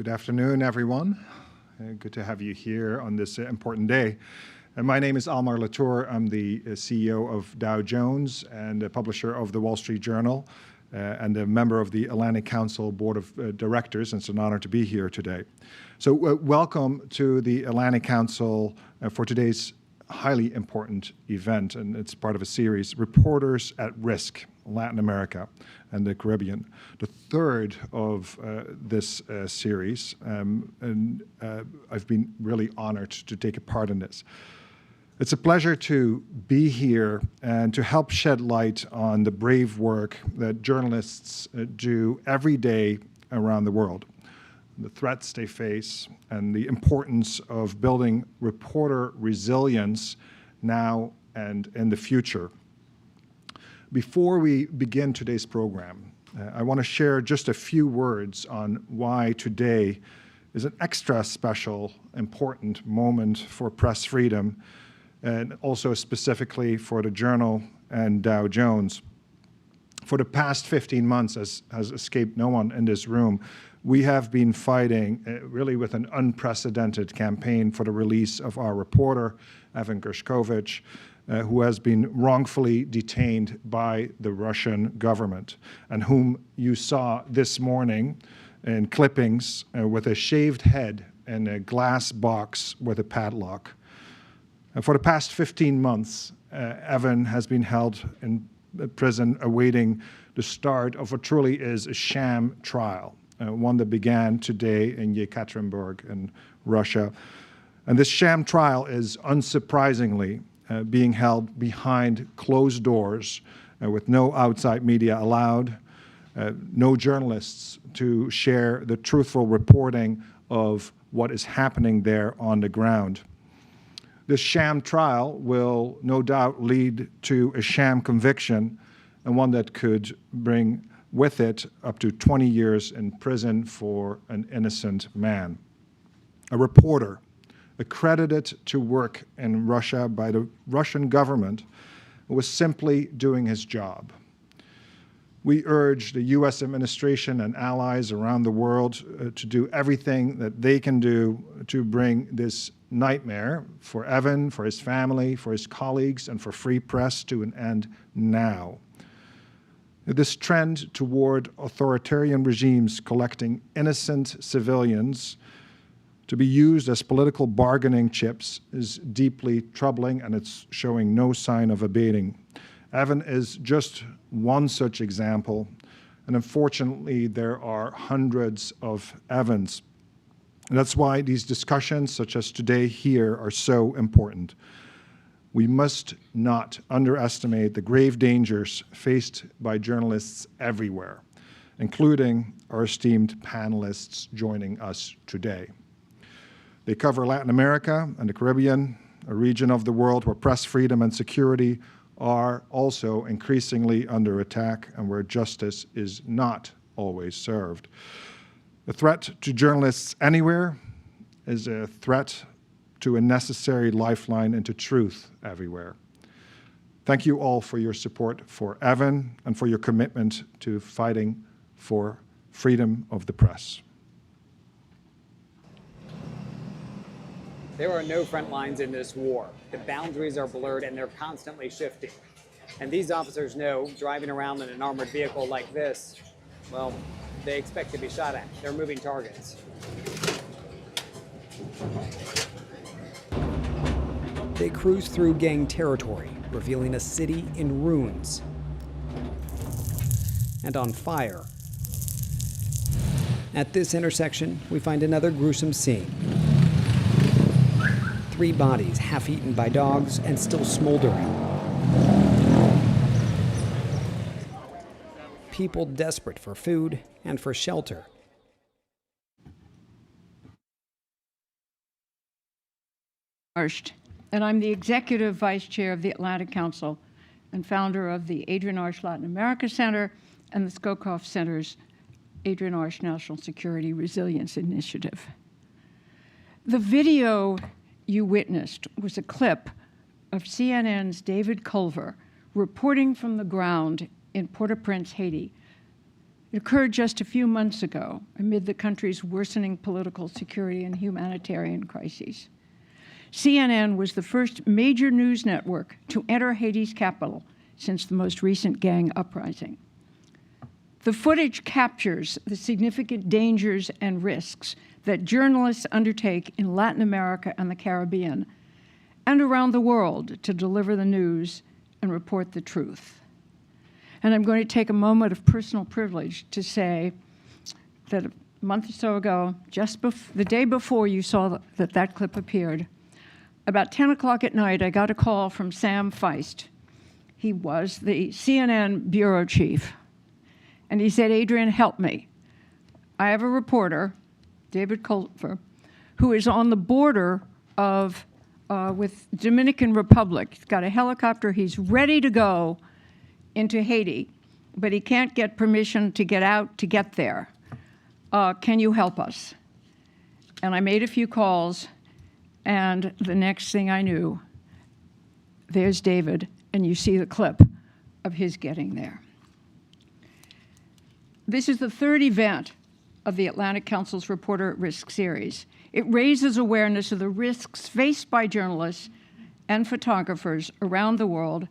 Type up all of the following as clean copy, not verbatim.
Good afternoon, everyone. Good to have you here on this important day. My name is Almar Latour. I'm the CEO of Dow Jones and a publisher of the Wall Street Journal and a member of the Atlantic Council Board of Directors, and it's an honor to be here today. So welcome to the Atlantic Council for today's highly important event, and it's part of a series, Reporters at Risk, Latin America and the Caribbean, the third of this series, and I've been really honored to take a part in this. It's a pleasure to be here and to help shed light on the brave work that journalists do every day around the world, the threats they face, and the importance of building reporter resilience now and in the future. Before we begin today's program, I want to share just a few words on why today is an extra special, important moment for press freedom, and also specifically for the Journal and Dow Jones. For the past 15 months, as has escaped no one in this room, we have been fighting really with an unprecedented campaign for the release of our reporter, Evan Gershkovich, who has been wrongfully detained by the Russian government, and whom you saw this morning in clippings with a shaved head in a glass box with a padlock. And for the past 15 months, Evan has been held in prison awaiting the start of what truly is a sham trial, one that began today in Yekaterinburg in Russia. And this sham trial is unsurprisingly being held behind closed doors with no outside media allowed, no journalists to share the truthful reporting of what is happening there on the ground. This sham trial will no doubt lead to a sham conviction, and one that could bring with it up to 20 years in prison for an innocent man. A reporter accredited to work in Russia by the Russian government was simply doing his job. We urge the U.S. administration and allies around the world to do everything that they can do to bring this nightmare for Evan, for his family, for his colleagues, and for free press to an end now. This trend toward authoritarian regimes collecting innocent civilians to be used as political bargaining chips is deeply troubling, and it's showing no sign of abating. Evan is just one such example, and unfortunately there are hundreds of Evans. And that's why these discussions, such as today here, are so important. We must not underestimate the grave dangers faced by journalists everywhere, including our esteemed panelists joining us today. They cover Latin America and the Caribbean, a region of the world where press freedom and security are also increasingly under attack and where justice is not always served. The threat to journalists anywhere is a threat to a necessary lifeline into truth everywhere. Thank you all for your support for Evan and for your commitment to fighting for freedom of the press. There are no front lines in this war. The boundaries are blurred and they're constantly shifting. And these officers know, driving around in an armored vehicle like this, well, they expect to be shot at. They're moving targets. They cruise through gang territory, revealing a city in ruins and on fire. At this intersection, we find another gruesome scene. 3 bodies half-eaten by dogs and still smoldering. People desperate for food and for shelter. And I'm the Executive Vice Chair of the Atlantic Council and founder of the Adrian Arsh Latin America Center and the Skokov Center's Adrian Arsh National Security Resilience Initiative. The video you witnessed was a clip of CNN's David Culver reporting from the ground in Port-au-Prince, Haiti, It occurred just a few months ago amid the country's worsening political security and humanitarian crises. CNN was the first major news network to enter Haiti's capital since the most recent gang uprising. The footage captures the significant dangers and risks that journalists undertake in Latin America and the Caribbean and around the world to deliver the news and report the truth. And I'm going to take a moment of personal privilege to say that a month or so ago, the day before you saw that clip appeared, about 10 o'clock at night, I got a call from Sam Feist. He was the CNN bureau chief. And he said, "Adrian, help me. I have a reporter, David Culver, who is on the border with Dominican Republic. He's got a helicopter. He's ready to go into Haiti, but he can't get permission to get out to get there. Can you help us?" And I made a few calls, and the next thing I knew, there's David, and you see the clip of his getting there. This is the third event of the Atlantic Council's Reporter at Risk series. It raises awareness of the risks faced by journalists and photographers around the world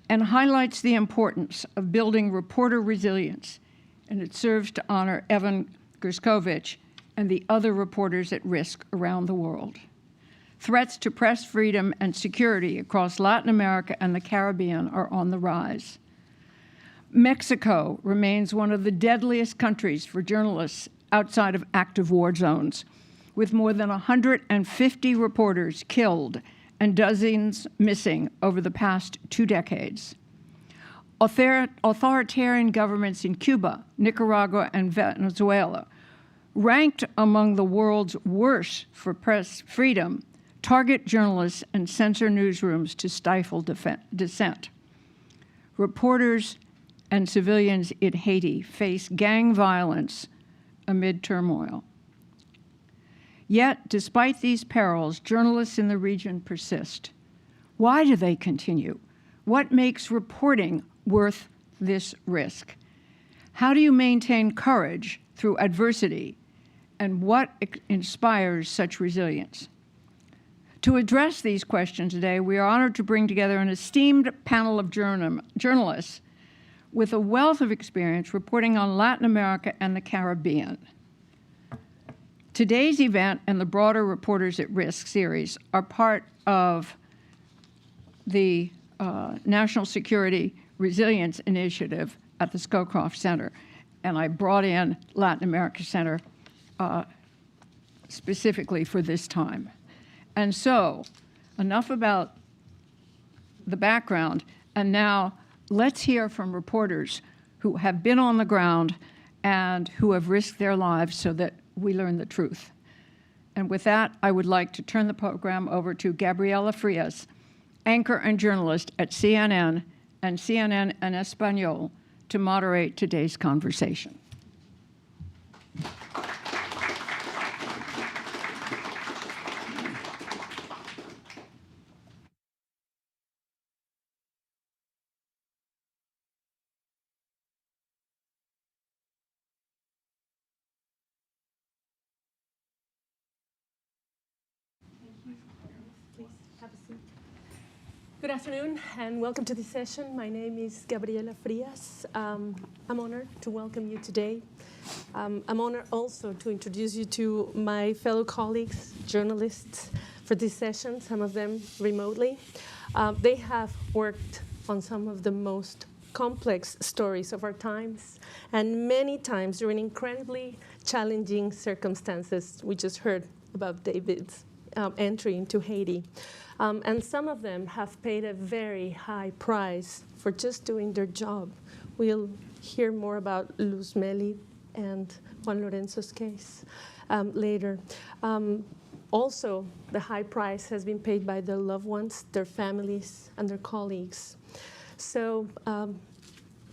and highlights the importance of building reporter resilience, and it serves to honor Evan Gerskovich and the other reporters at risk around the world. Threats to press freedom and security across Latin America and the Caribbean are on the rise. Mexico remains one of the deadliest countries for journalists outside of active war zones, with more than 150 reporters killed and dozens missing over the past 2 decades. Authoritarian governments in Cuba, Nicaragua, and Venezuela, ranked among the world's worst for press freedom, target journalists and censor newsrooms to stifle dissent. Reporters and civilians in Haiti face gang violence amid turmoil. Yet, despite these perils, journalists in the region persist. Why do they continue? What makes reporting worth this risk? How do you maintain courage through adversity? And what inspires such resilience? To address these questions today, we are honored to bring together an esteemed panel of journalists with a wealth of experience reporting on Latin America and the Caribbean. Today's event and the broader Reporters at Risk series are part of the National Security Resilience Initiative at the Scowcroft Center, and I brought in Latin America Center specifically for this time. And so, enough about the background, and now let's hear from reporters who have been on the ground and who have risked their lives so that we learn the truth. And with that, I would like to turn the program over to Gabriela Frias, anchor and journalist at CNN and CNN en Español, to moderate today's conversation. Good afternoon and welcome to this session. My name is Gabriela Frias. I'm honored to welcome you today. I'm honored also to introduce you to my fellow colleagues, journalists, for this session, some of them remotely. They have worked on some of the most complex stories of our times, and many times during incredibly challenging circumstances. We just heard about David's entry into Haiti. And some of them have paid a very high price for just doing their job. We'll hear more about Luz Meli and Juan Lorenzo's case later. Also, the high price has been paid by their loved ones, their families, and their colleagues. So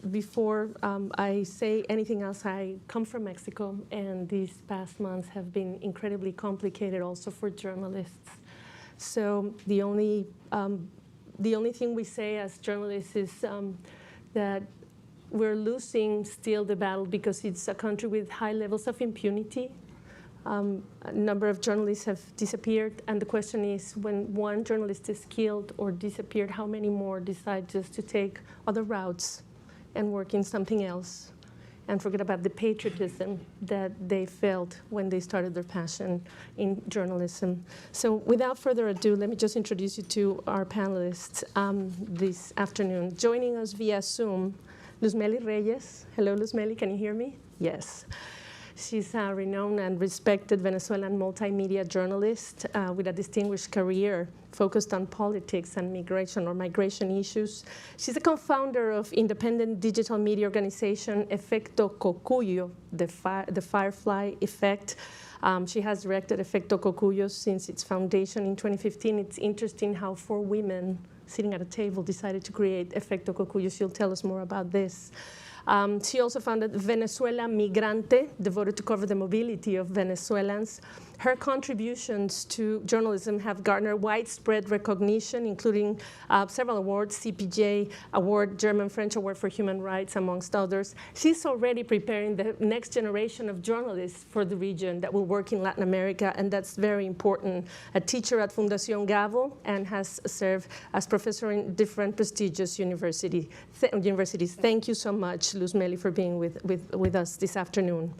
before I say anything else, I come from Mexico, and these past months have been incredibly complicated also for journalists. So the only thing we say as journalists is that we're losing still the battle because it's a country with high levels of impunity. A number of journalists have disappeared, and the question is, when one journalist is killed or disappeared, how many more decide just to take other routes and work in something else and forget about the patriotism that they felt when they started their passion in journalism. So without further ado, let me just introduce you to our panelists this afternoon. Joining us via Zoom, Luzmeli Reyes. Hello, Luzmeli, can you hear me? Yes. She's a renowned and respected Venezuelan multimedia journalist with a distinguished career focused on politics and migration issues. She's a co-founder of independent digital media organization Efecto Cocuyo, the Firefly Effect. She has directed Efecto Cocuyo since its foundation in 2015. It's interesting how 4 women sitting at a table decided to create Efecto Cocuyo. She'll tell us more about this. She also founded Venezuela Migrante, devoted to cover the mobility of Venezuelans. Her contributions to journalism have garnered widespread recognition, including several awards, CPJ Award, German-French Award for Human Rights, amongst others. She's already preparing the next generation of journalists for the region that will work in Latin America, and that's very important. A teacher at Fundación Gavo and has served as professor in different prestigious universities. Thank you so much, Luzmeli, for being with us this afternoon.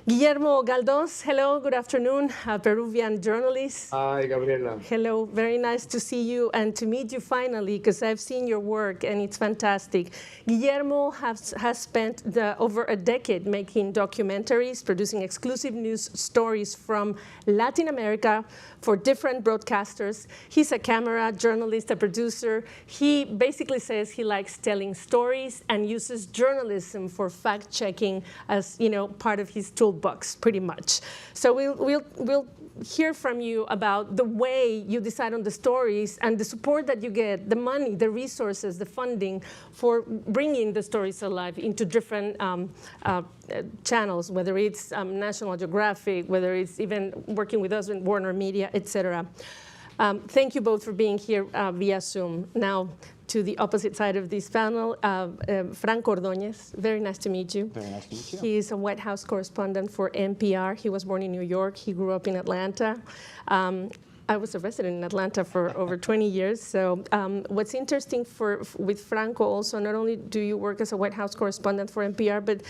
Guillermo Galdós, hello, good afternoon, a Peruvian journalist. Hi, Gabriela. Hello, very nice to see you and to meet you finally, because I've seen your work and it's fantastic. Guillermo has spent over a decade making documentaries, producing exclusive news stories from Latin America for different broadcasters. He's a camera journalist, a producer. He basically says he likes telling stories and uses journalism for fact-checking as, part of his toolbox, pretty much. So we'll hear from you about the way you decide on the stories and the support that you get, the money, the resources, the funding for bringing the stories alive into different channels, whether it's National Geographic, whether it's even working with us in Warner Media, etc. Thank you both for being here via Zoom. Now, to the opposite side of this panel, Franco Ordóñez. Very nice to meet you. Very nice to meet you. He is a White House correspondent for NPR. He was born in New York. He grew up in Atlanta. I was a resident in Atlanta for over 20 years. So what's interesting with Franco also, not only do you work as a White House correspondent for NPR, but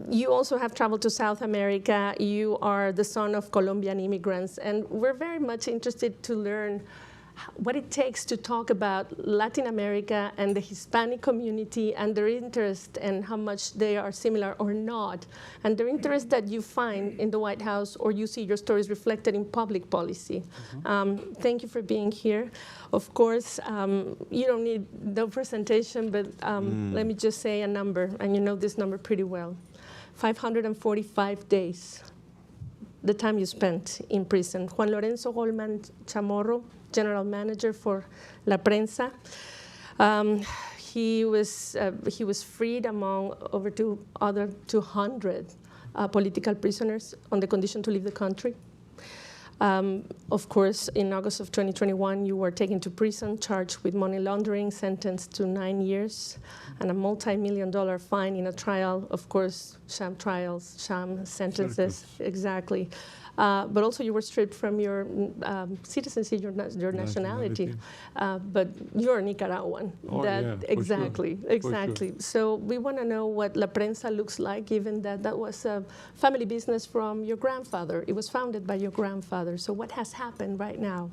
you also have traveled to South America. You are the son of Colombian immigrants. And we're very much interested to learn what it takes to talk about Latin America and the Hispanic community and their interest and how much they are similar or not, and their interest that you find in the White House or you see your stories reflected in public policy. Mm-hmm. Thank you for being here. Of course, you don't need no presentation, but let me just say a number, and you know this number pretty well. 545 days, the time you spent in prison. Juan Lorenzo Holman Chamorro, general manager for La Prensa. He was freed among over 200 political prisoners on the condition to leave the country. Of course, in August of 2021, you were taken to prison, charged with money laundering, sentenced to 9 years, and a multi-million-dollar fine in a trial. Of course, sham trials, sham sentences, exactly. But also you were stripped from your citizenship, your nationality. But you're Nicaraguan. Exactly. Sure. So we want to know what La Prensa looks like, given that that was a family business from your grandfather. It was founded by your grandfather. So what has happened right now?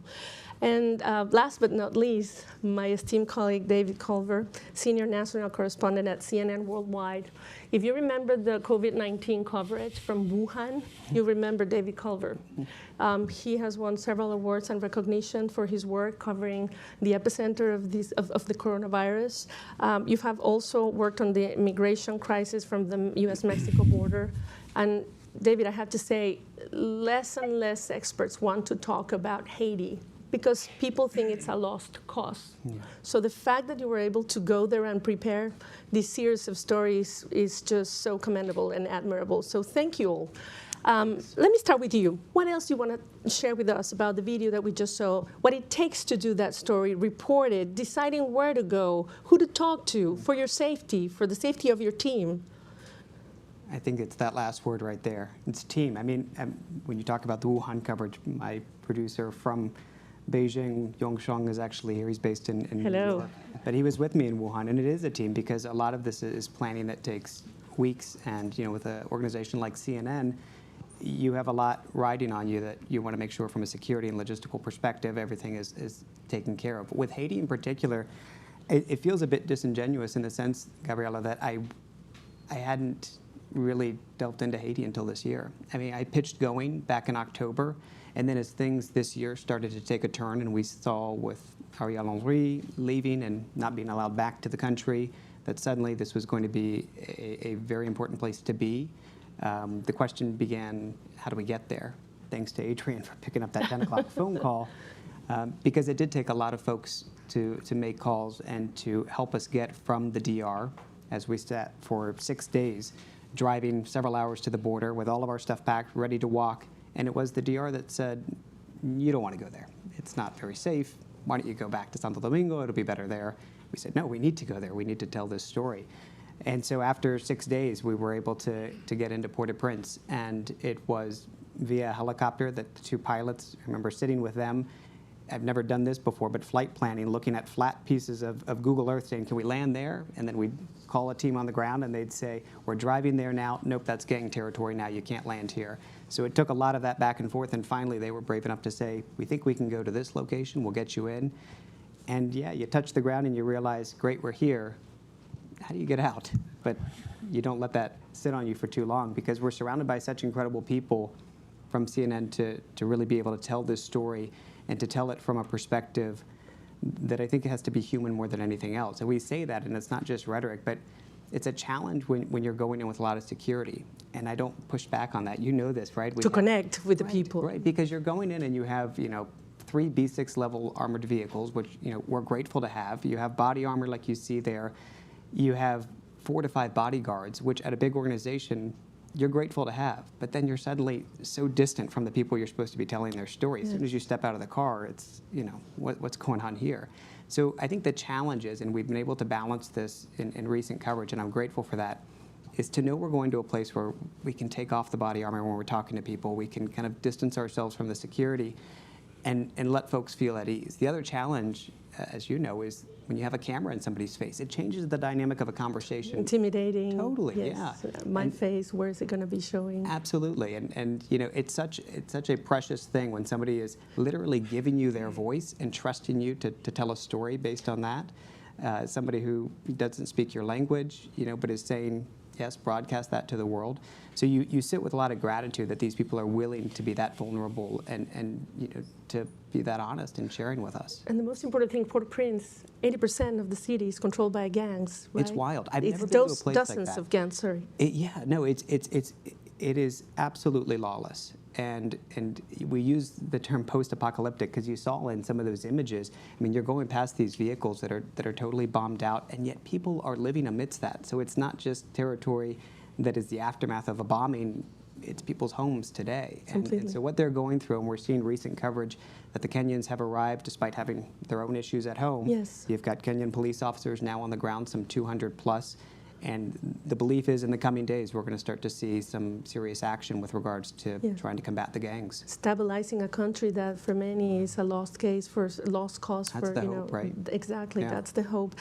And last but not least, my esteemed colleague, David Culver, senior national correspondent at CNN Worldwide. If you remember the COVID-19 coverage from Wuhan, you remember David Culver. He has won several awards and recognition for his work covering the epicenter of the coronavirus. You have also worked on the immigration crisis from the US-Mexico border. And David, I have to say, less and less experts want to talk about Haiti, because people think it's a lost cause. Yeah. So the fact that you were able to go there and prepare this series of stories is just so commendable and admirable. So thank you all. Let me start with you. What else do you want to share with us about the video that we just saw? What it takes to do that story, report it, deciding where to go, who to talk to for your safety, for the safety of your team? I think it's that last word right there. It's team. I mean, when you talk about the Wuhan coverage, my producer from Beijing, Yongsheng, is actually here. He's based in New York. But he was with me in Wuhan, and it is a team because a lot of this is planning that takes weeks. And with an organization like CNN, you have a lot riding on you that you want to make sure from a security and logistical perspective everything is taken care of. With Haiti in particular, it feels a bit disingenuous in the sense, Gabriela, that I hadn't really delved into Haiti until this year. I mean, I pitched going back in October, and then as things this year started to take a turn, and we saw with Ariel Henry leaving and not being allowed back to the country, that suddenly this was going to be a very important place to be. The question began, how do we get there? Thanks to Adrian for picking up that 10 o'clock phone call, because it did take a lot of folks to make calls and to help us get from the DR, as we sat for 6 days, driving several hours to the border with all of our stuff packed, ready to walk. And it was the DR that said, you don't want to go there. It's not very safe. Why don't you go back to Santo Domingo? It'll be better there. We said, no, we need to go there. We need to tell this story. And so after 6 days, we were able to get into Port-au-Prince. And it was via helicopter that the two pilots, I remember sitting with them. I've never done this before, but flight planning, looking at flat pieces of Google Earth saying, can we land there? And then we'd call a team on the ground and they'd say, we're driving there now. Nope, that's gang territory now. You can't land here. So it took a lot of that back and forth. And finally, they were brave enough to say, we think we can go to this location. We'll get you in. And yeah, you touch the ground and you realize, great, we're here. How do you get out? But you don't let that sit on you for too long because we're surrounded by such incredible people from CNN to really be able to tell this story and to tell it from a perspective that I think has to be human more than anything else. And we say that, and it's not just rhetoric, but it's a challenge when you're going in with a lot of security. And I don't push back on that. You know this, right? To connect with the people. Right, because you're going in and you have, 3 B6 level armored vehicles, which, we're grateful to have. You have body armor like you see there. You have 4 to 5 bodyguards, which at a big organization, you're grateful to have, but then you're suddenly so distant from the people you're supposed to be telling their story. As soon as you step out of the car, it's, what's going on here? So I think the challenge is, and we've been able to balance this in recent coverage, and I'm grateful for that, is to know we're going to a place where we can take off the body armor when we're talking to people. We can kind of distance ourselves from the security and let folks feel at ease. The other challenge, as you know, is when you have a camera in somebody's face, it changes the dynamic of a conversation. Intimidating. Totally, yes. yeah. My face, where is it going to be showing? Absolutely, and it's such a precious thing when somebody is literally giving you their voice and trusting you to tell a story based on that. Somebody who doesn't speak your language, but is saying, yes, broadcast that to the world. So you sit with a lot of gratitude that these people are willing to be that vulnerable and to be that honest in sharing with us. And the most important thing, Port-au-Prince, 80% of the city is controlled by gangs, right? It's wild. I've never it's been to a place dozens like that. of gangs, sorry. It is absolutely lawless. And we use the term post-apocalyptic because you saw in some of those images, I mean, you're going past these vehicles that are totally bombed out, and yet people are living amidst that. So it's not just territory that is the aftermath of a bombing, it's people's homes today. And so what they're going through, and we're seeing recent coverage that the Kenyans have arrived despite having their own issues at home. Yes. You've got Kenyan police officers now on the ground, some 200 plus. And the belief is in the coming days, we're going to start to see some serious action with regards to trying to combat the gangs. Stabilizing a country that for many is a lost case, lost cause. That's the hope, right? Exactly, Yeah. That's the hope.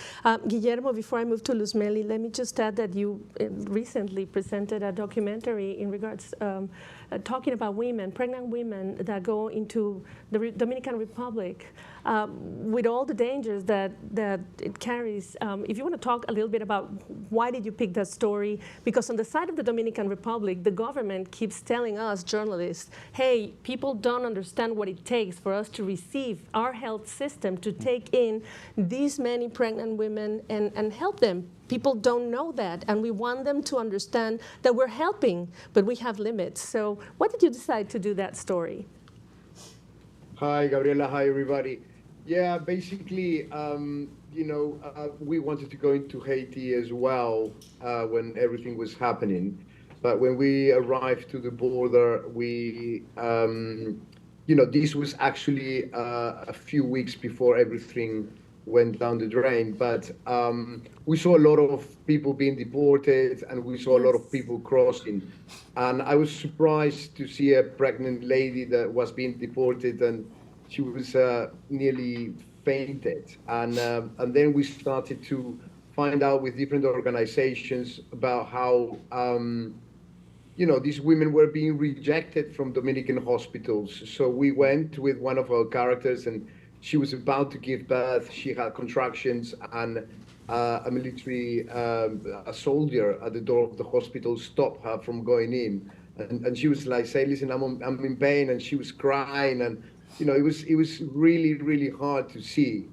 Guillermo, before I move to Luzmeli, let me just add that you recently presented a documentary in regards talking about women, pregnant women that go into the Dominican Republic with all the dangers that it carries. If you want to talk a little bit about why did you pick that story? Because on the side of the Dominican Republic, the government keeps telling us journalists, hey, people don't understand what it takes for us to receive our health system to take in these many pregnant women and help them. People don't know that, and we want them to understand that we're helping, but we have limits. So why did you decide to do that story? Hi, Gabriela. Hi, everybody. Yeah, basically, we wanted to go into Haiti as well when everything was happening. But when we arrived to the border, this was actually a few weeks before everything went down the drain. But we saw a lot of people being deported, and we saw a lot of people crossing. And I was surprised to see a pregnant lady that was being deported, and she was nearly fainted. And then we started to find out with different organizations about how these women were being rejected from Dominican hospitals. So we went with one of our characters, and she was about to give birth. She had contractions, and a military, a soldier at the door of the hospital stopped her from going in. And she was like, say, listen, I'm in pain. And she was crying. And, it was really, really hard to see.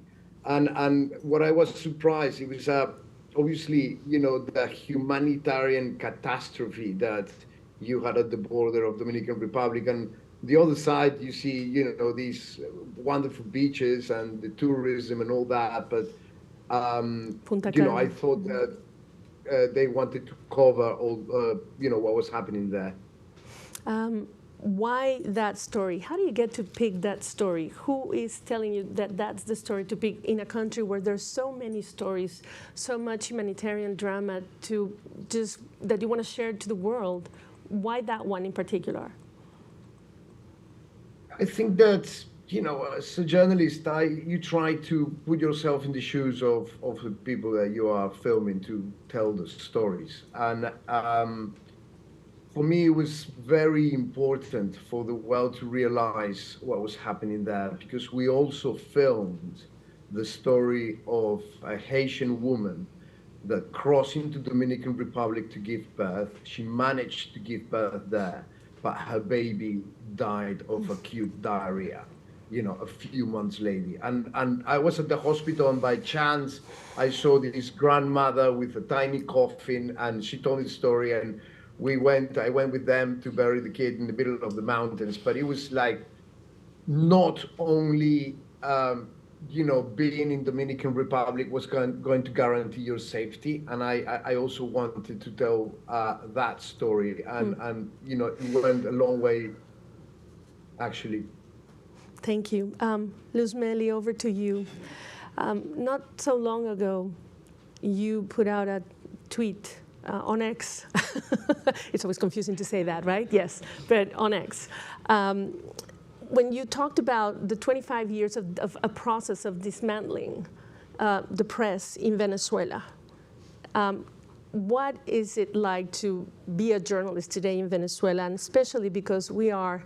And what I was surprised, it was obviously, the humanitarian catastrophe that you had at the border of Dominican Republic. And the other side, you see, these wonderful beaches and the tourism and all that. But, I thought that they wanted to cover all, what was happening there. Why that story? How do you get to pick that story? Who is telling you that that's the story to pick in a country where there's so many stories, so much humanitarian drama that you want to share to the world? Why that one in particular? I think that, as a journalist, you try to put yourself in the shoes of the people that you are filming to tell the stories. And for me, it was very important for the world to realize what was happening there, because we also filmed the story of a Haitian woman that crossed into Dominican Republic to give birth. She managed to give birth there, but her baby died of acute diarrhea, a few months later. And I was at the hospital, and by chance, I saw this grandmother with a tiny coffin, and she told me the story, and I went with them to bury the kid in the middle of the mountains. But it was like not only, being in Dominican Republic was going to guarantee your safety. And I also wanted to tell that story. And it went a long way, actually. Thank you. Luz Meli, over to you. Not so long ago, you put out a tweet on X. It's always confusing to say that, right? Yes, but on X. When you talked about the 25 years of a process of dismantling the press in Venezuela, what is it like to be a journalist today in Venezuela, and especially because we are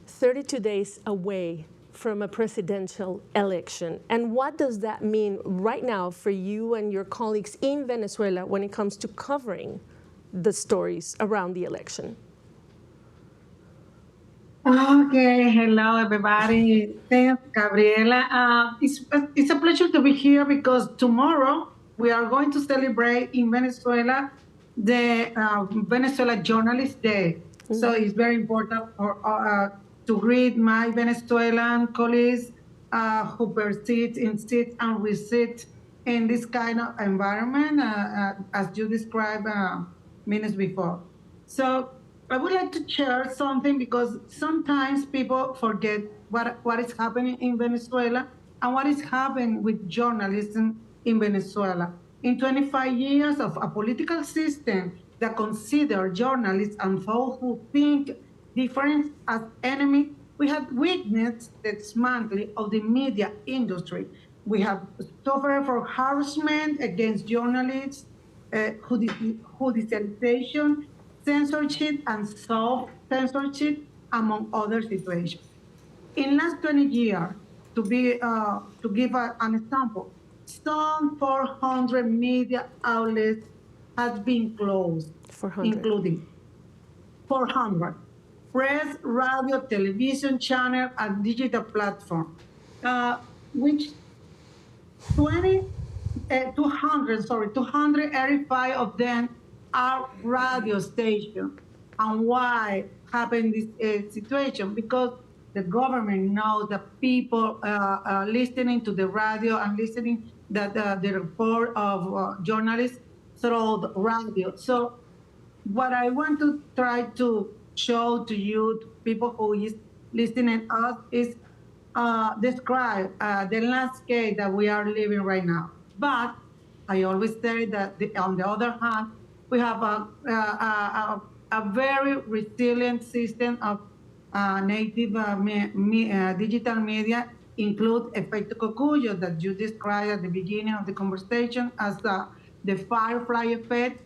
32 days away from a presidential election? And what does that mean right now for you and your colleagues in Venezuela when it comes to covering the stories around the election? Okay, hello everybody. Thanks, Gabriela. It's a pleasure to be here because tomorrow we are going to celebrate in Venezuela the Venezuela Journalist Day. Mm-hmm. So it's very important to greet my Venezuelan colleagues who persist, insist, and resist in this kind of environment, as you described minutes before. So I would like to share something, because sometimes people forget what is happening in Venezuela and what is happening with journalism in Venezuela. In 25 years of a political system that considers journalists and those who think different as enemies, we have witnessed the dismantling of the media industry. We have suffered from harassment against journalists, judicialization, censorship, and self-censorship, among other situations. In last 20 years, to give an example, some 400 media outlets have been closed, 400. Including 400 press, radio, television channel, and digital platform, which 285 of them are radio stations. And why happened this situation? Because the government knows that people listening to the radio and listening that the report of journalists through the radio. So what I want to try to show to you, to people who is listening us, is describe the landscape that we are living right now. But I always say that on the other hand, we have a very resilient system of native digital media, include Efecto Cocuyo that you described at the beginning of the conversation as the firefly effect,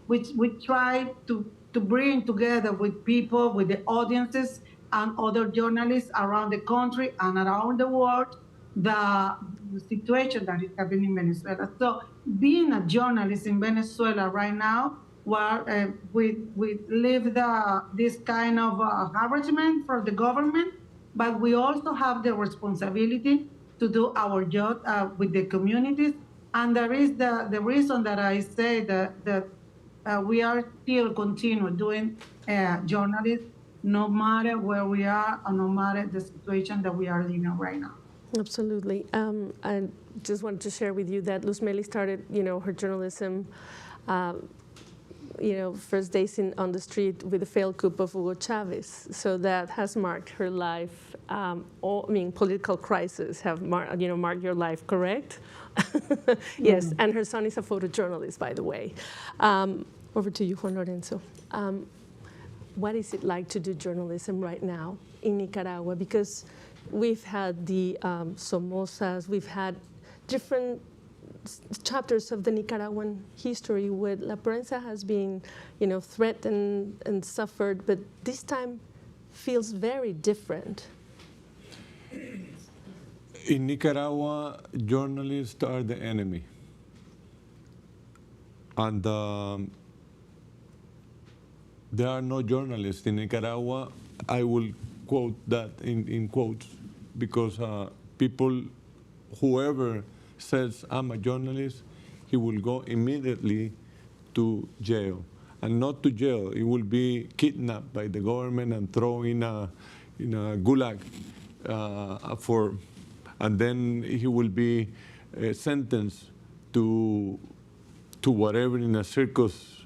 which we try to bring together with people, with the audiences and other journalists around the country and around the world, the situation that is happening in Venezuela. So being a journalist in Venezuela right now, where we live this kind of harassment from the government, but we also have the responsibility to do our job with the communities. And there is the reason that I say that we are still continue doing journalism, no matter where we are or no matter the situation that we are living right now. Absolutely. I just wanted to share with you that Luz Meli started, her journalism, first days on the street with the failed coup of Hugo Chavez. So that has marked her life. Political crises have marked your life, correct? Yes, and her son is a photojournalist, by the way. Over to you, Juan Lorenzo. What is it like to do journalism right now in Nicaragua? Because we've had the Somozas, we've had different chapters of the Nicaraguan history where La Prensa has been, threatened and suffered, but this time feels very different. In Nicaragua, journalists are the enemy. And there are no journalists in Nicaragua. I will quote that in quotes because people, whoever says I'm a journalist, he will go immediately to jail. And not to jail, he will be kidnapped by the government and thrown in a gulag and then he will be sentenced to whatever in a circus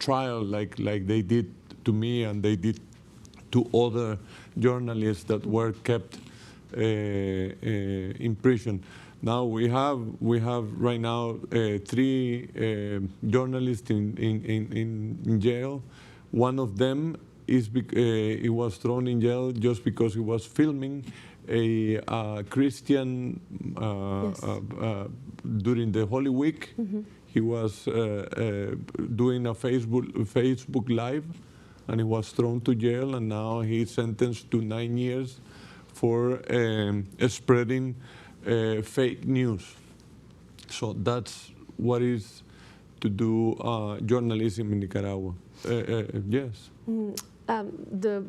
trial like they did to me and they did to other journalists that were kept in prison. Now we have right now 3 journalists in jail. One of them he was thrown in jail just because he was filming a Christian during the Holy Week. Mm-hmm. He was doing a Facebook Live, and he was thrown to jail, and now he's sentenced to 9 years for spreading fake news. So that's what is to do journalism in Nicaragua. Yes. The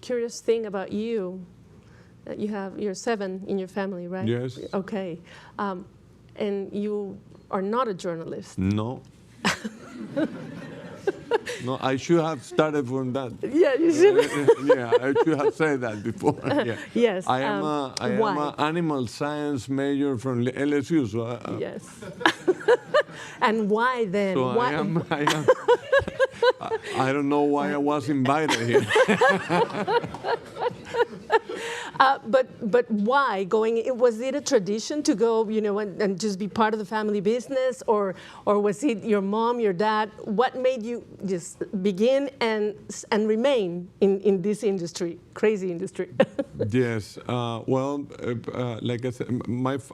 curious thing about you, that you're 7 in your family, right? Yes. Okay. And you are not a journalist. No. No, I should have started from that. Yeah, you should. Yeah, I should have said that before. Yeah. Yes. I am an animal science major from LSU. So yes. And why then? So why? I don't know why I was invited here. But why going? Was it a tradition to go, and just be part of the family business, or was it your mom, your dad? What made you just begin and remain in this industry, crazy industry? Yes. Like I said,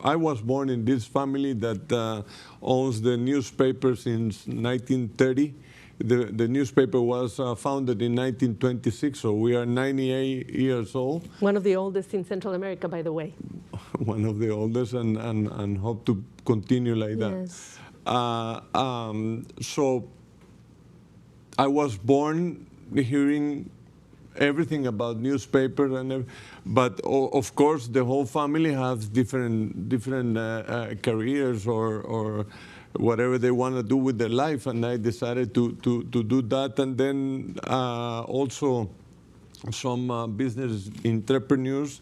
I was born in this family that owns the newspaper since 1930. The newspaper was founded in 1926, so we are 98 years old. One of the oldest in Central America, by the way. One of the oldest, and hope to continue like that. Yes. So I was born hearing everything about newspaper, but of course the whole family has different careers or whatever they want to do with their life, and I decided to do that. And then also some business entrepreneurs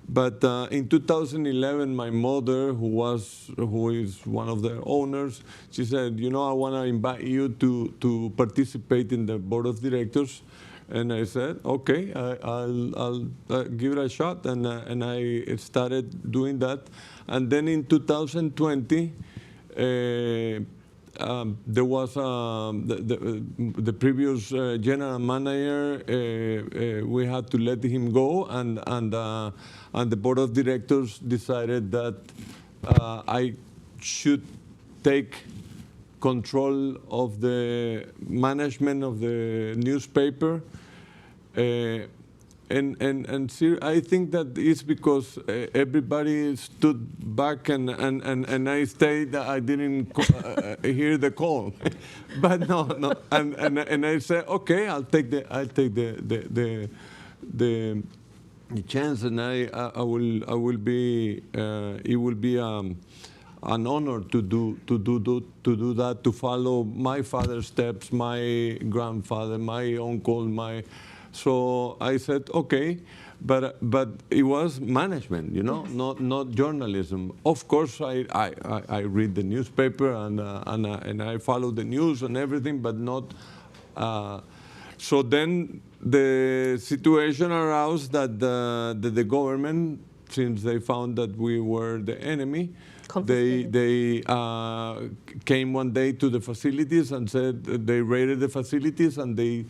But in 2011, my mother, who is one of the owners, she said, you know, I want to invite you to participate in the board of directors. And I said, okay, I'll give it a shot. And I started doing that. And then in 2020, there was the previous general manager. We had to let him go, and the board of directors decided that I should take control of the management of the newspaper. And I think that it's because everybody stood back and I stayed. I didn't hear the call, but no. And I said, okay, I'll take the chance, and I will be. It will be an honor to do that, to follow my father's steps, my grandfather, my uncle, So I said, okay, but it was management, you know, not journalism. Of course, I read the newspaper and I follow the news and everything, but not. So then the situation arose that the government, since they found that we were the enemy, they came one day to the facilities and said they raided the facilities and they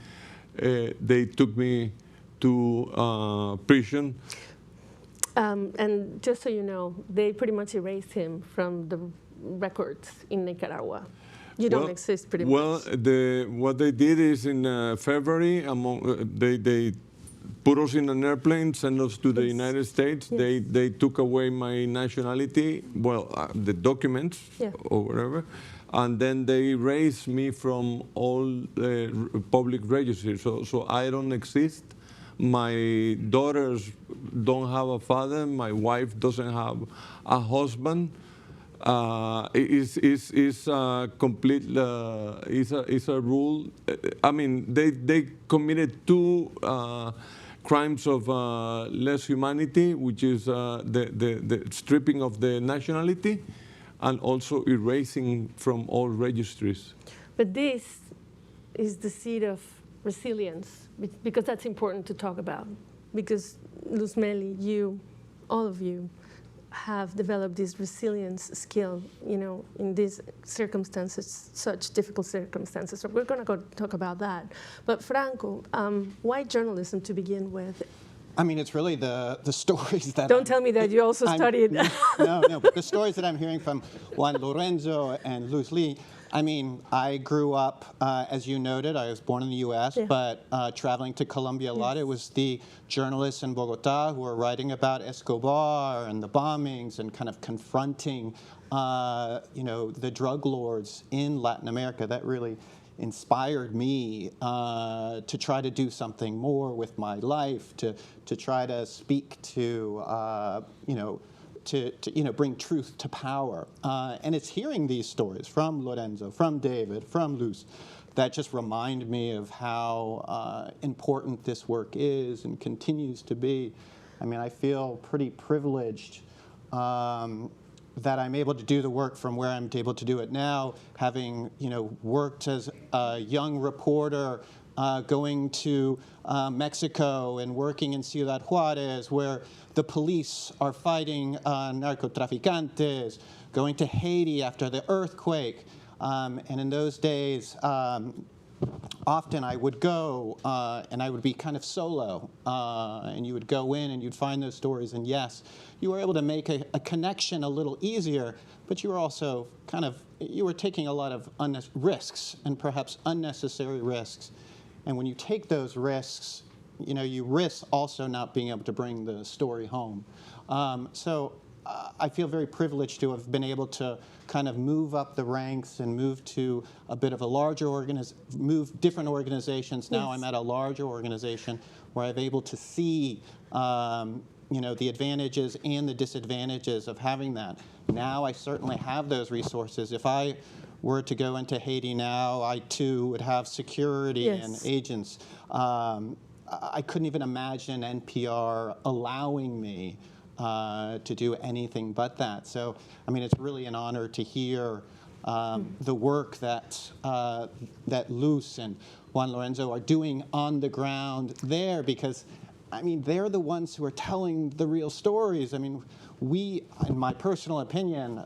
took me to prison. And just so you know, they pretty much erased him from the records in Nicaragua. You don't exist pretty much. Well, what they did is in February, they put us in an airplane, sent us to the United States. Yes. They took away my nationality, the documents or whatever. And then they erased me from all public registries. So I don't exist. My daughters don't have a father. My wife doesn't have a husband. It's a complete. It's a rule. I mean, they committed two crimes of less humanity, which is the stripping of the nationality, and also erasing from all registries. But this is the seed of resilience, because that's important to talk about. Because Luzmeli, you, all of you, have developed this resilience skill, you know, in these circumstances, such difficult circumstances. So we're going to talk about that. But Franco, why journalism to begin with? I mean, it's really the stories that Don't tell me that you also studied. No, but the stories that I'm hearing from Juan Lorenzo and Luz Lee. I mean, I grew up, as you noted, I was born in the U.S., but traveling to Colombia a lot. It was the journalists in Bogota who were writing about Escobar and the bombings and kind of confronting, the drug lords in Latin America. That really inspired me to try to do something more with my life, to try to speak to, to bring truth to power. And it's hearing these stories from Lorenzo, from David, from Luz, that just remind me of how important this work is and continues to be. I mean, I feel pretty privileged that I'm able to do the work from where I'm able to do it now, having worked as a young reporter, going to Mexico and working in Ciudad Juarez, where the police are fighting narcotraficantes, going to Haiti after the earthquake. And in those days, often I would go and I would be kind of solo, and you would go in and you'd find those stories, and yes, you were able to make a connection a little easier, but you were also you were taking a lot of risks, and perhaps unnecessary risks. And when you take those risks, you risk also not being able to bring the story home. So I feel very privileged to have been able to kind of move up the ranks and move to a bit of a larger move different organizations. Now I'm at a larger organization where I'm able to see the advantages and the disadvantages of having that. Now I certainly have those resources. If I were to go into Haiti now, I too would have security and agents. I couldn't even imagine NPR allowing me to do anything but that. So, I mean, it's really an honor to hear the work that that Luz and Juan Lorenzo are doing on the ground there, because, I mean, they're the ones who are telling the real stories. I mean, we, in my personal opinion,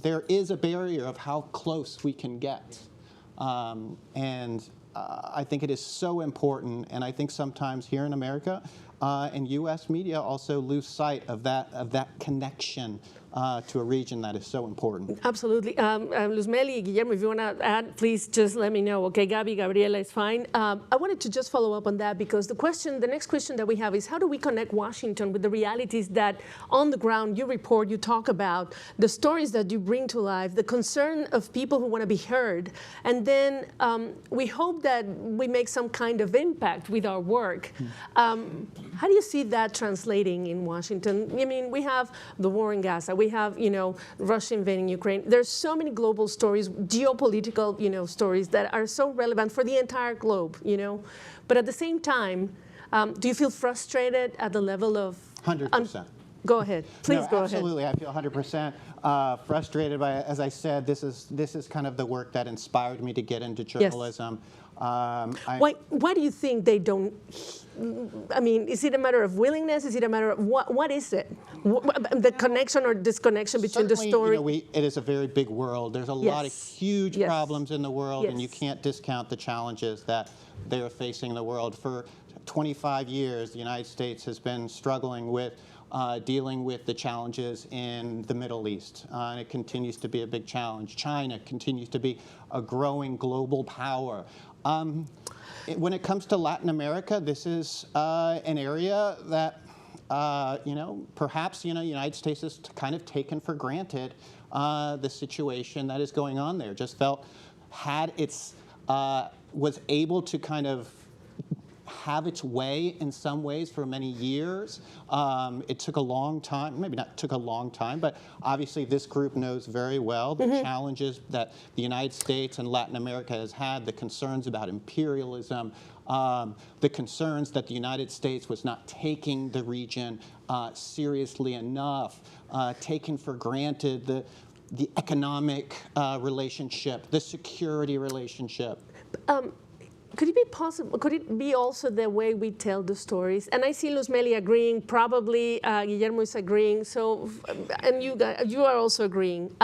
there is a barrier of how close we can get. And I think it is so important, and I think sometimes here in America and U.S. media also lose sight of that connection to a region that is so important. Absolutely. Luzmeli, Guillermo, if you want to add, please just let me know. Okay, Gabi, Gabriela is fine. I wanted to just follow up on that, because the next question that we have is, how do we connect Washington with the realities that on the ground you report, you talk about, the stories that you bring to life, the concern of people who want to be heard, and then we hope that we make some kind of impact with our work. How do you see that translating in Washington? I mean, we have the war in Gaza. We have, Russia invading Ukraine. There's so many global stories, geopolitical, stories that are so relevant for the entire globe, But at the same time, do you feel frustrated at the level of 100%. Go ahead. Please go ahead. Absolutely. I feel 100% frustrated by it. As I said, this is kind of the work that inspired me to get into journalism. Yes. Why do you think they don't? I mean, is it a matter of willingness? Is it a matter of what is it? The connection or disconnection between the story? It is a very big world. There's a lot of huge problems in the world, and you can't discount the challenges that they are facing in the world. For 25 years, the United States has been struggling with dealing with the challenges in the Middle East, and it continues to be a big challenge. China continues to be a growing global power. When it comes to Latin America, this is an area that, perhaps, United States has kind of taken for granted the situation that is going on there. Just felt was able to kind of have its way in some ways for many years. It took a long time, maybe not took a long time, but obviously this group knows very well the challenges that the United States and Latin America has had, the concerns about imperialism, the concerns that the United States was not taking the region seriously enough, taking for granted the economic relationship, the security relationship. Could it be possible? Could it be also the way we tell the stories? And I see Luzmeli agreeing. Probably Guillermo is agreeing. So, and you are also agreeing.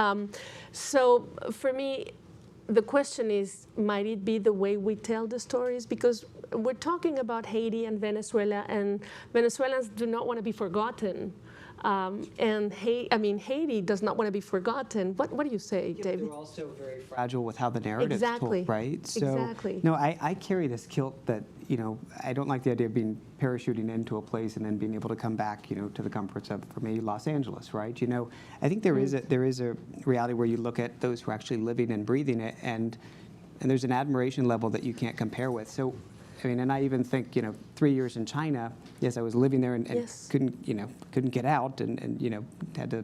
So, for me, the question is, might it be the way we tell the stories? Because we're talking about Haiti and Venezuelans do not want to be forgotten. Haiti does not want to be forgotten. What do you say, David? They're also very fragile with how the narrative's told, right? So, no, I carry this guilt that, I don't like the idea of being parachuting into a place and then being able to come back, to the comforts of, for me, Los Angeles, right? I think there is a reality where you look at those who are actually living and breathing it, and there's an admiration level that you can't compare with. So, and I even think, 3 years in China, yes, I was living there and couldn't get out and had to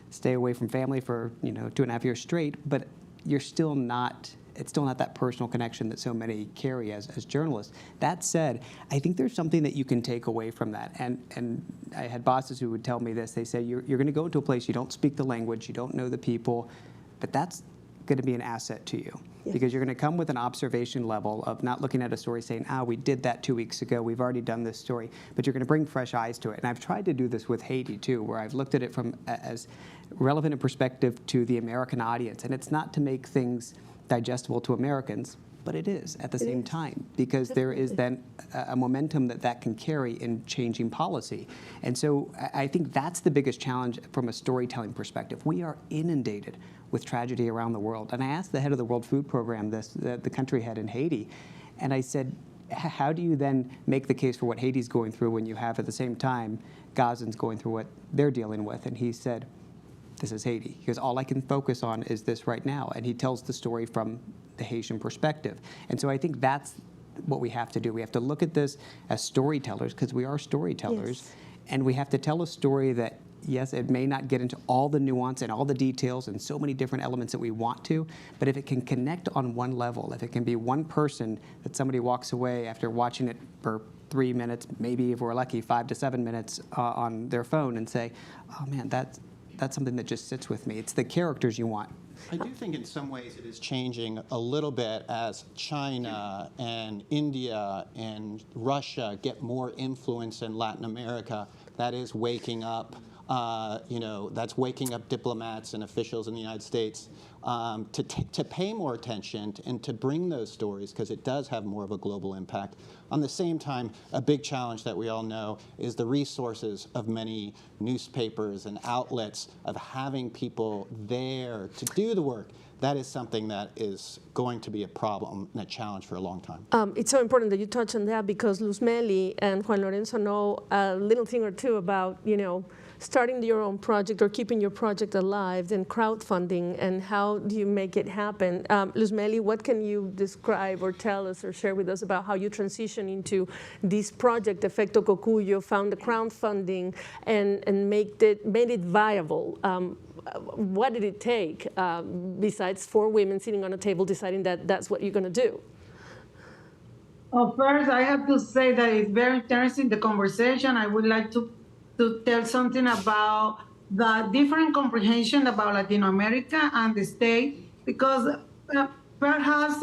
stay away from family for, 2.5 years straight, but it's still not that personal connection that so many carry as journalists. That said, I think there's something that you can take away from that. And I had bosses who would tell me this. They say, you're going to go into a place, you don't speak the language, you don't know the people, but that's going to be an asset to you. Because you're going to come with an observation level of not looking at a story saying, we did that 2 weeks ago, we've already done this story, but you're going to bring fresh eyes to it. And I've tried to do this with Haiti too, where I've looked at it from as relevant a perspective to the American audience. And it's not to make things digestible to Americans, but it is at the same time, because there is then a momentum that can carry in changing policy. And so I think that's the biggest challenge from a storytelling perspective. We are inundated with tragedy around the world. And I asked the head of the World Food Program, the country head in Haiti, and I said, how do you then make the case for what Haiti's going through when you have at the same time Gazans going through what they're dealing with? And he said, this is Haiti. He goes, all I can focus on is this right now. And he tells the story from the Haitian perspective. And so I think that's what we have to do. We have to look at this as storytellers, because we are storytellers, and we have to tell a story that yes, it may not get into all the nuance and all the details and so many different elements that we want to, but if it can connect on one level, if it can be one person that somebody walks away after watching it for 3 minutes, maybe if we're lucky, 5 to 7 minutes on their phone and say, oh man, that's something that just sits with me. It's the characters you want. I do think in some ways it is changing a little bit as China and India and Russia get more influence in Latin America. That is waking up, that's waking up diplomats and officials in the United States to pay more attention and to bring those stories, because it does have more of a global impact. On the same time, a big challenge that we all know is the resources of many newspapers and outlets of having people there to do the work. That is something that is going to be a problem and a challenge for a long time. It's so important that you touch on that, because Luz Meli and Juan Lorenzo know a little thing or two about, starting your own project or keeping your project alive, then crowdfunding, and how do you make it happen? Luz Meli, what can you describe or tell us or share with us about how you transition into this project, Efecto Cocuyo, found the crowdfunding and made it viable? What did it take, besides 4 women sitting on a table deciding that that's what you're going to do? Well, first, I have to say that it's very interesting, the conversation. I would like to tell something about the different comprehension about Latin America and the state, because perhaps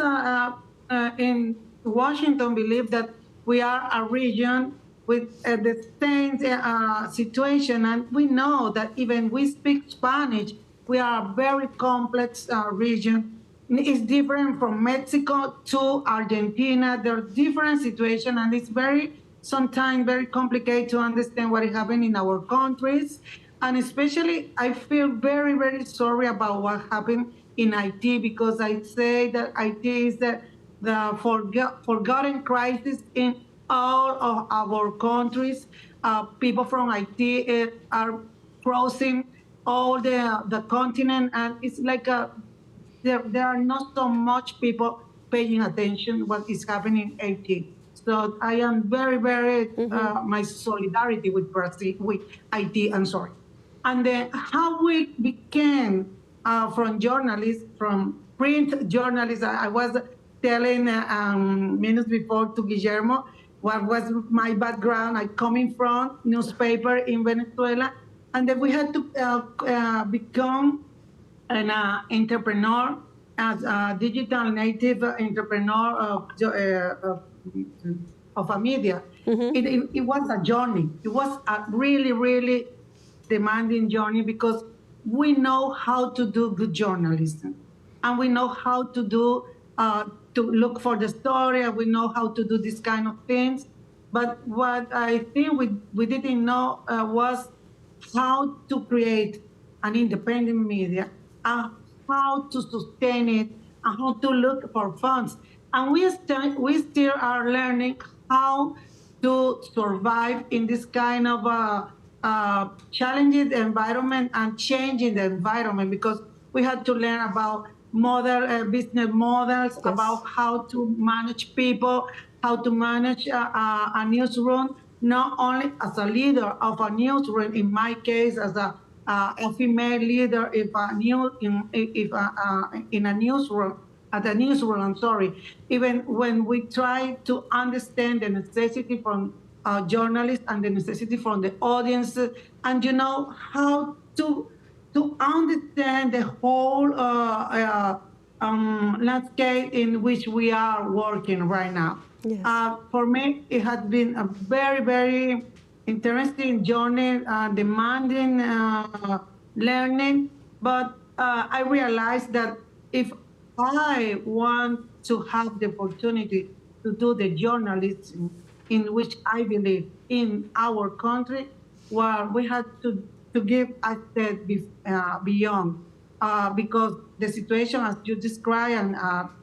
in Washington believe that we are a region with the same situation, and we know that even we speak Spanish, we are a very complex region. It's different from Mexico to Argentina. There are different situations, and it's sometimes very complicated to understand what is happening in our countries. And especially, I feel very, very sorry about what happened in Haiti, because I say that Haiti is the forgotten crisis in all of our countries. People from Haiti are crossing all the continent, and it's like there are not so much people paying attention what is happening in Haiti. So I am very, very, my solidarity with Brazil, with Haiti, I'm sorry. And then how we became from journalists, from print journalists, I was telling minutes before to Guillermo what was my background. I coming from newspaper in Venezuela, and then we had to become an entrepreneur, as a digital native entrepreneur of a media. It was a journey. It was a really, really demanding journey, because we know how to do good journalism, and we know how to do to look for the story, and we know how to do this kind of things. But what I think we didn't know was how to create an independent media, how to sustain it, and how to look for funds. And we still are learning how to survive in this kind of challenging environment and changing the environment, because we had to learn about business models, about how to manage people, how to manage a newsroom, not only as a leader of a newsroom, in my case, as a female leader, in a newsroom, at a newsroom, I'm sorry. Even when we try to understand the necessity from journalists and the necessity from the audience, and how to understand the whole landscape in which we are working right now. Yes. For me, it has been a very, very interesting journey, demanding learning, but I realized that if I want to have the opportunity to do the journalism in which I believe in our country, well, we have to give a step beyond, because the situation, as you described, and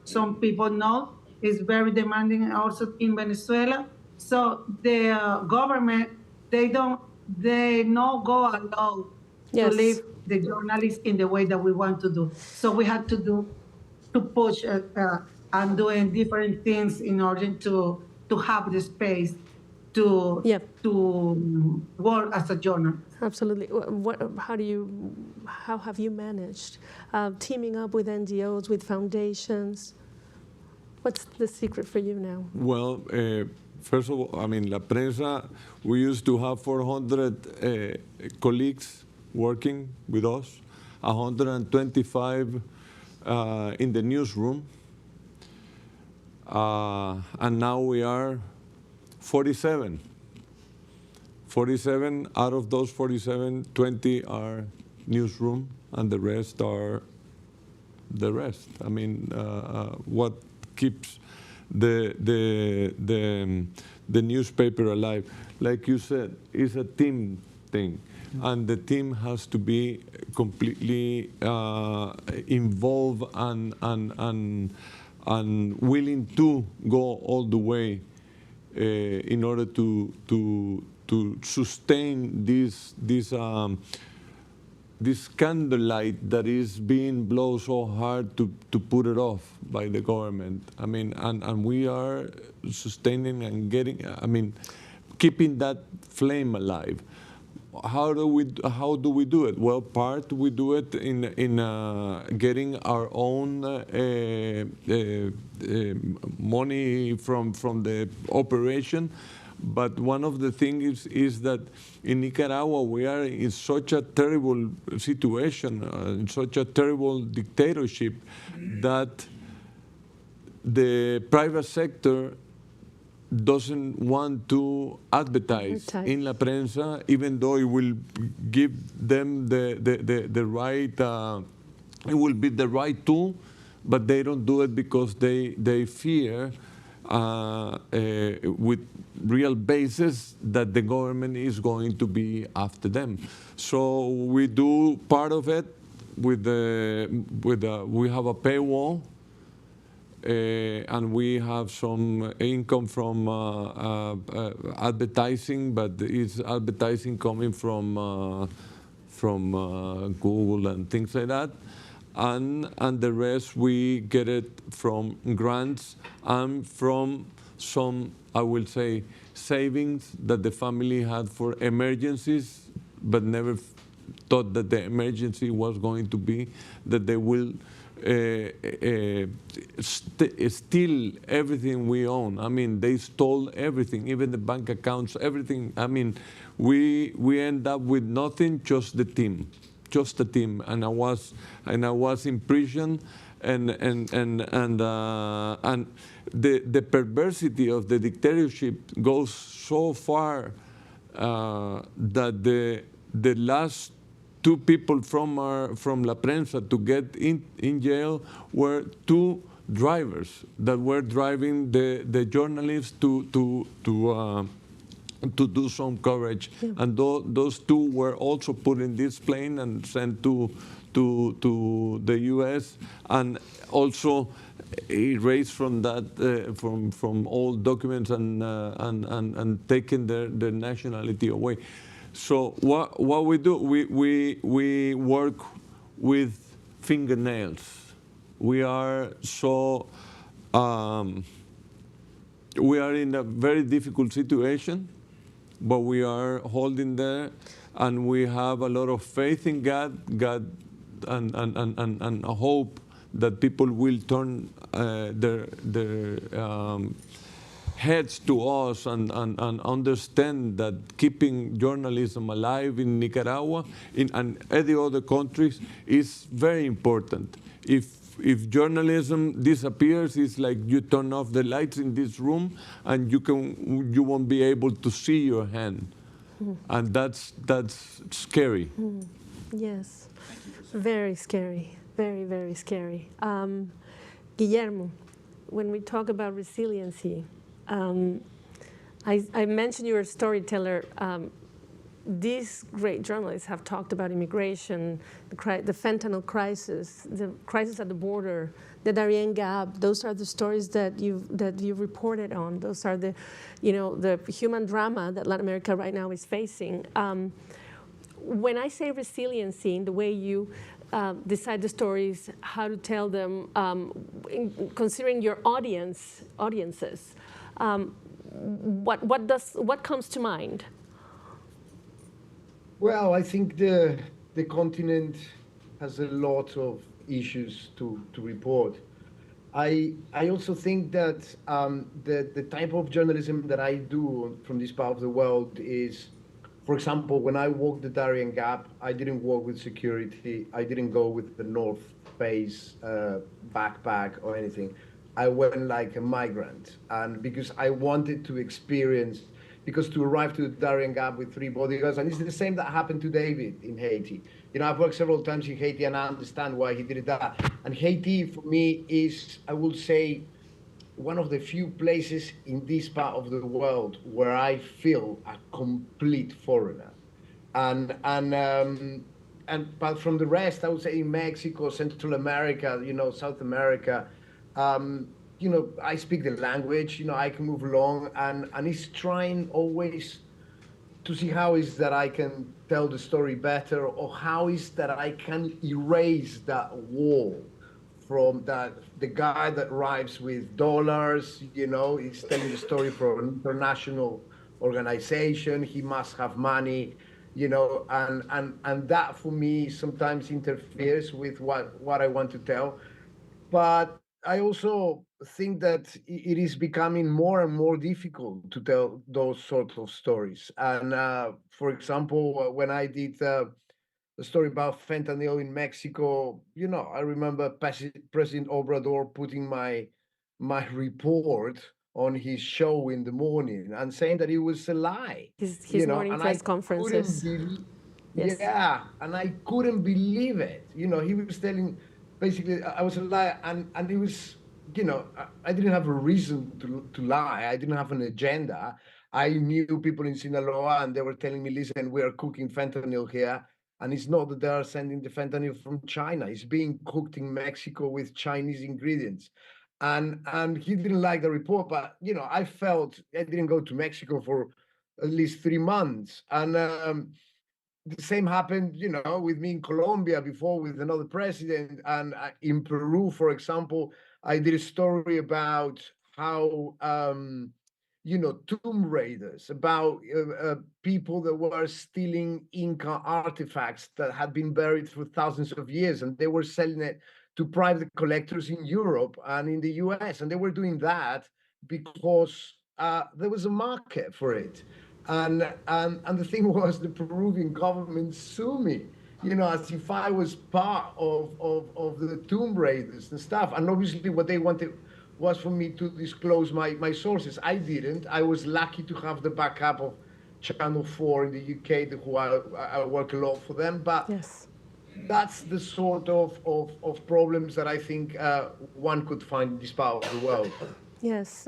some people know, is very demanding also in Venezuela. So the government, they not go along to leave the journalists in the way that we want to do. So we have to push and doing different things in order to have the space to Yep. to work as a journalist. Absolutely. How have you managed teaming up with NGOs, with foundations? What's the secret for you now? Well, first of all, I mean, La Prensa, we used to have 400 colleagues working with us, 125 in the newsroom, and now we are 47. 47, out of those 47, 20 are newsroom, and the rest are the rest. I mean, what keeps the newspaper alive? Like you said, it's a team thing, and the team has to be completely involved and willing to go all the way in order to sustain this candlelight that is being blown so hard to put it off by the government. I mean, and we are sustaining and keeping that flame alive. How do we do it? Well, part we do it in getting our own money from the operation. But one of the things is that in Nicaragua we are in such a terrible situation, in such a terrible dictatorship, that the private sector doesn't want to advertise in La Prensa, even though it will give them the right, it will be the right tool, but they don't do it because they fear with real basis that the government is going to be after them. So we do part of it we have a paywall, and we have some income from advertising, but it's advertising coming from Google and things like that. And the rest we get it from grants and from some, I will say, savings that the family had for emergencies, but never thought that the emergency was going to be that they will steal everything we own. I mean, they stole everything, even the bank accounts, everything. I mean, we end up with nothing, just the team. Just the team, and I was in prison, and the perversity of the dictatorship goes so far that the last two people from La Prensa to get in jail were two drivers that were driving the journalists to do some coverage, and those two were also put in this plane and sent to the U.S. and also erased from that from all documents and taken their nationality away. So what we do, we work with fingernails. We are so we are in a very difficult situation, but we are holding there, and we have a lot of faith in God, and a hope that people will turn their heads to us and understand that keeping journalism alive in Nicaragua and any other countries is very important. If journalism disappears, it's like you turn off the lights in this room and you won't be able to see your hand, and that's scary. Yes, very scary, very, very scary. Guillermo, when we talk about resiliency, I mentioned you're a storyteller. These great journalists have talked about immigration, the fentanyl crisis, the crisis at the border, the Darien Gap. Those are the stories that you've reported on. Those are the human drama that Latin America right now is facing. When I say resiliency, in the way you decide the stories, how to tell them, considering your audiences. what comes to mind? Well, I think the continent has a lot of issues to report. I also think that the type of journalism that I do from this part of the world is, for example, when I walked the Darien Gap, I didn't walk with security. I didn't go with the North Face backpack or anything. I went like a migrant, and because I wanted to experience, because to arrive to the Darien Gap with 3 bodyguards, and it's the same that happened to David in Haiti. You know, I've worked several times in Haiti, and I understand why he did that. And Haiti, for me, is, I would say, one of the few places in this part of the world where I feel a complete foreigner. But from the rest, I would say in Mexico, Central America, you know, South America, you know, I speak the language, you know, I can move along, and it's trying always to see how is that I can tell the story better, or how is that I can erase that wall from that the guy that arrives with dollars, you know, he's telling the story for an international organization, he must have money, you know, and that for me sometimes interferes with what I want to tell. But I also think that it is becoming more and more difficult to tell those sorts of stories. And for example, when I did the story about fentanyl in Mexico, you know, I remember President Obrador putting my report on his show in the morning and saying that it was a lie. His You know, morning and press I conferences. Yes. yeah, and I couldn't believe it. You know, he was telling basically I was a liar, and it was, you know, I didn't have a reason to lie. I didn't have an agenda. I knew people in Sinaloa, and they were telling me, listen, we are cooking fentanyl here. And it's not that they are sending the fentanyl from China. It's being cooked in Mexico with Chinese ingredients. And he didn't like the report, but, you know, I felt I didn't go to Mexico for at least 3 months. And the same happened, you know, with me in Colombia before with another president. And in Peru, for example, I did a story about how, you know, tomb raiders, about people that were stealing Inca artifacts that had been buried for thousands of years, and they were selling it to private collectors in Europe and in the US. And they were doing that because there was a market for it. And the thing was, the Peruvian government sued me, you know, as if I was part of the tomb raiders and stuff. And obviously what they wanted was for me to disclose my sources. I didn't. I was lucky to have the backup of Channel 4 in the UK, who I work a lot for them. But Yes. that's the sort of problems that I think one could find in this part of the world. Yes.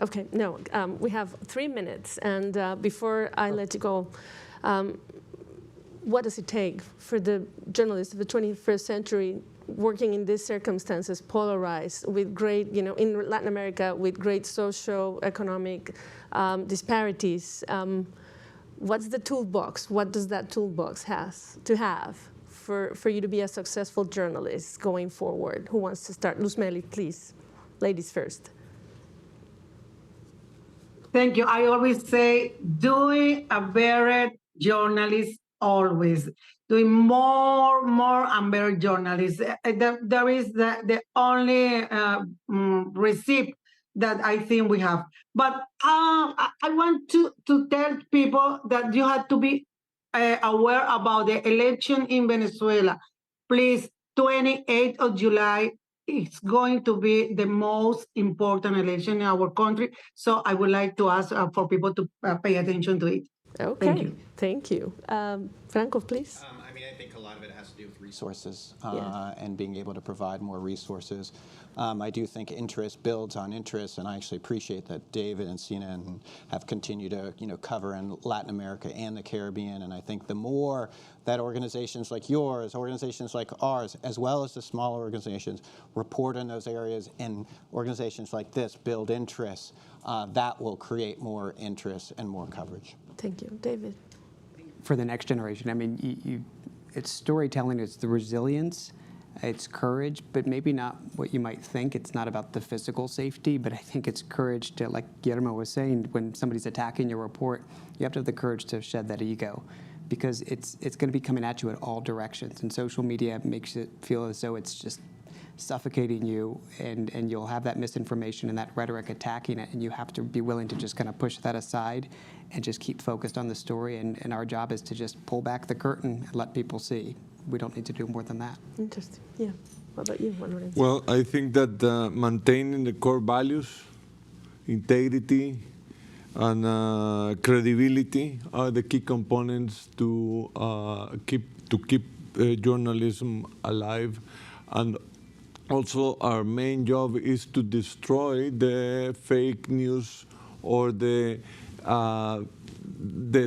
Okay, no, we have 3 minutes, and before I let you go, what does it take for the journalists of the 21st century working in these circumstances, polarized, with great, you know, in Latin America, with great socio-economic disparities? What's the toolbox? What does that toolbox have for you to be a successful journalist going forward? Who wants to start? Luzmeli, please. Ladies first. Thank you. I always say, doing a better journalist, always doing more and better journalists. There is the only receipt that I think we have. But I want to tell people that you have to be aware about the election in Venezuela. Please, 28th of July, it's going to be the most important election in our country. So I would like to ask for people to pay attention to it. Okay, thank you. Franco, please. I mean, I think a lot of it has to do with resources Yeah. and being able to provide more resources. I do think interest builds on interest, and I actually appreciate that David and Sina have continued to cover in Latin America and the Caribbean. And I think the more that organizations like yours, organizations like ours, as well as the smaller organizations, report in those areas, and organizations like this build interest, that will create more interest and more coverage. Thank you. David. For the next generation, I mean, it's storytelling, it's the resilience It's courage, but maybe not what you might think. It's not about the physical safety, but I think it's courage to, like Guillermo was saying, when somebody's attacking your report, you have to have the courage to shed that ego, because it's going to be coming at you at all directions. And social media makes it feel as though it's just suffocating you, and you'll have that misinformation and that rhetoric attacking it, and you have to be willing to just kind of push that aside and just keep focused on the story. And our job is to just pull back the curtain and let people see. We don't need to do more than that. Interesting. Yeah. What about you, Juan Lorenzo? Well, I think that maintaining the core values, integrity, and credibility are the key components to keep journalism alive. And also, our main job is to destroy the fake news or the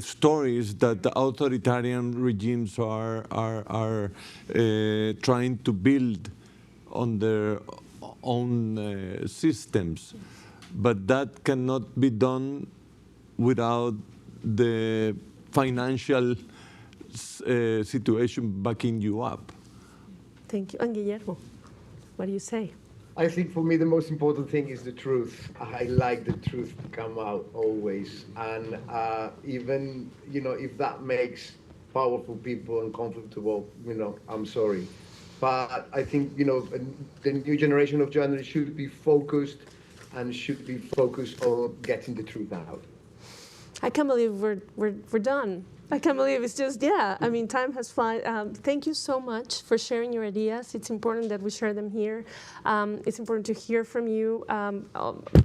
stories that the authoritarian regimes are trying to build on their own systems. But that cannot be done without the financial situation backing you up. Thank you. And Guillermo, what do you say? I think for me the most important thing is the truth. I like the truth to come out always, and even if that makes powerful people uncomfortable, I'm sorry, but I think the new generation of journalists should be focused on getting the truth out. I can't believe we're done. I can't believe it's just, I mean, time has flown. Thank you so much for sharing your ideas. It's important that we share them here. It's important to hear from you.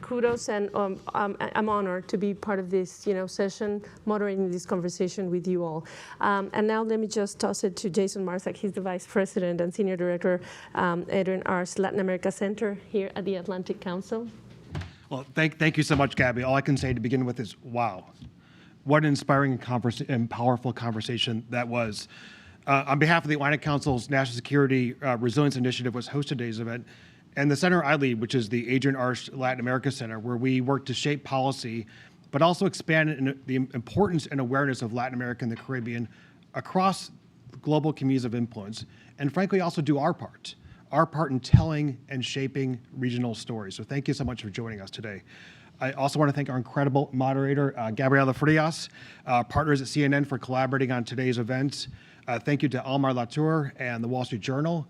Kudos, and I'm honored to be part of this, session, moderating this conversation with you all. And now let me just toss it to Jason Marsak. He's the Vice President and Senior Director, Adrian Ar's Latin America Center here at the Atlantic Council. Well, thank you so much, Gabby. All I can say to begin with is, wow. What an inspiring and powerful conversation that was. On behalf of the Atlantic Council's National Security Resilience Initiative was hosted today's event, and the center I lead, which is the Adrian Arsh Latin America Center, where we work to shape policy, but also expand the importance and awareness of Latin America and the Caribbean across global communities of influence, and frankly also do our part in telling and shaping regional stories. So thank you so much for joining us today. I also want to thank our incredible moderator, Gabriela Frias, partners at CNN for collaborating on today's event. Thank you to Almar Latour and the Wall Street Journal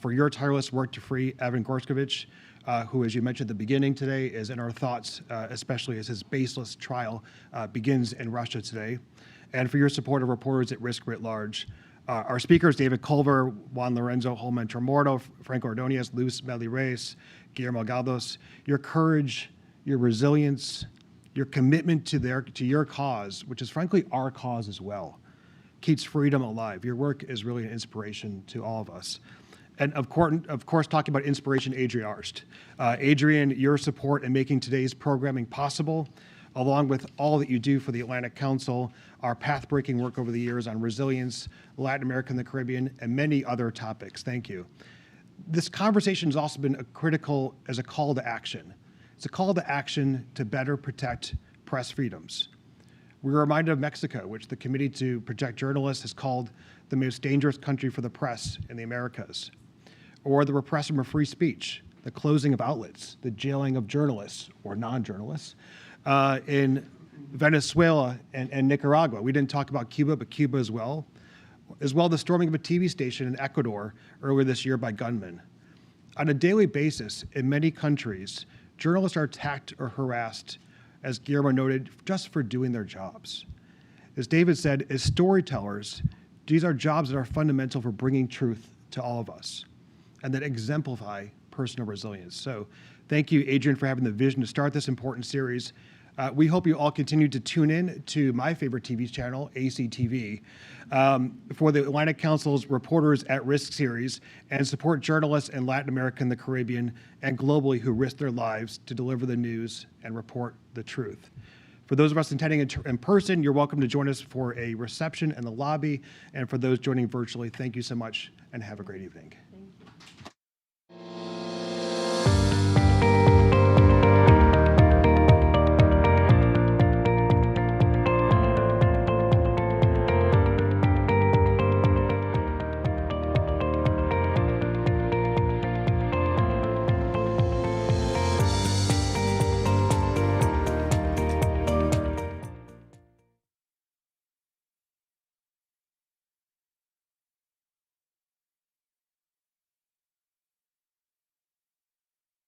for your tireless work to free Evan Gorshkovich, who, as you mentioned at the beginning today, is in our thoughts, especially as his baseless trial begins in Russia today, and for your support of reporters at risk writ large. Our speakers, David Culver, Juan Lorenzo Holman Tremordo, Franco Ordonez, Luz Meli Reyes, Guillermo Galdos, your courage, your resilience, your commitment to your cause, which is frankly our cause as well, keeps freedom alive. Your work is really an inspiration to all of us. And of course, talking about inspiration, Adrian Arst. Adrian, your support in making today's programming possible, along with all that you do for the Atlantic Council, our path-breaking work over the years on resilience, Latin America and the Caribbean, and many other topics. Thank you. This conversation has also been critical as a call to action. It's a call to action to better protect press freedoms. We're reminded of Mexico, which the Committee to Protect Journalists has called the most dangerous country for the press in the Americas, or the repression of free speech, the closing of outlets, the jailing of journalists or non-journalists in Venezuela and Nicaragua. We didn't talk about Cuba, but Cuba as well the storming of a TV station in Ecuador earlier this year by gunmen. On a daily basis, in many countries, journalists are attacked or harassed, as Guillermo noted, just for doing their jobs. As David said, as storytellers, these are jobs that are fundamental for bringing truth to all of us and that exemplify personal resilience. So thank you, Adrian, for having the vision to start this important series. We hope you all continue to tune in to my favorite TV channel, ACTV, for the Atlantic Council's Reporters at Risk series and support journalists in Latin America and the Caribbean and globally who risk their lives to deliver the news and report the truth. For those of us attending in person, you're welcome to join us for a reception in the lobby. And for those joining virtually, thank you so much and have a great evening.